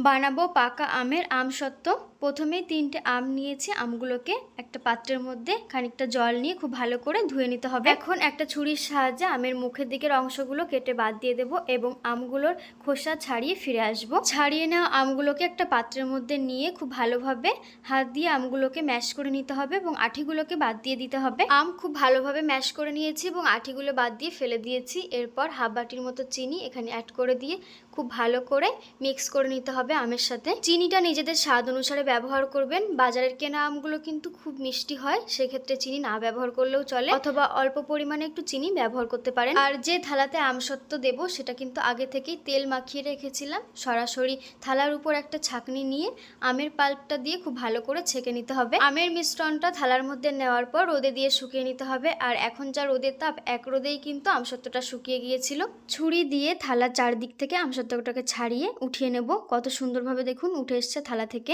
বানাবো পাকা আমের আমসত্ত্ব। প্রথমে 3টে আম নিয়েছি। আমগুলোকে একটা পাত্রের মধ্যে খানিকটা জল নিয়ে খুব ভালো করে ধুয়ে নিতে হবে। এখন একটা ছুরির সাহায্যে আমের মুখের দিকের অংশগুলো কেটে বাদ দিয়ে দেবো এবং আমগুলোর খোসা ছাড়িয়ে ফিরে আসবো। ছাড়িয়ে নেওয়া আমগুলোকে একটা পাত্রের মধ্যে নিয়ে খুব ভালোভাবে হাত দিয়ে আমগুলোকে ম্যাশ করে নিতে হবে এবং আঠিগুলোকে বাদ দিয়ে দিতে হবে। আম খুব ভালোভাবে ম্যাশ করে নিয়েছি এবং আঠিগুলো বাদ দিয়ে ফেলে দিয়েছি। এরপর হাফ বাটির মতো চিনি এখানে অ্যাড করে দিয়ে খুব ভালো করে মিক্স করে নিতে হবে আমের সাথে। চিনিটা নিজেদের স্বাদ অনুসারে ব্যবহার করবেন। বাজারের কেনা আমগুলো কিন্তু খুব মিষ্টি হয়, সেক্ষেত্রে চিনি না ব্যবহার করলেও চলে, অথবা অল্প পরিমাণে একটু চিনি ব্যবহার করতে পারেন। আর যে থালাতে আমসত্ত্ব দেব সেটা কিন্তু আগে থেকেই তেল মাখিয়ে রেখেছিলাম। সরাসরি থালার উপর একটা ছাঁকনি নিয়ে আমের পাল্পটা দিয়ে খুব ভালো করে ছেঁকে নিতে হবে। আমের মিশ্রণটা থালার মধ্যে নেওয়ার পর রোদে দিয়ে শুকিয়ে নিতে হবে। আর এখন যা রোদের তাপ, এক রোদেই কিন্তু আমসত্ত্বটা শুকিয়ে গিয়েছিল। ছুরি দিয়ে থালার চারদিক থেকে আমসত্ত্বটাকে ছাড়িয়ে উঠিয়ে নেব। কত সুন্দরভাবে দেখুন উঠে এসছে থালা থেকে।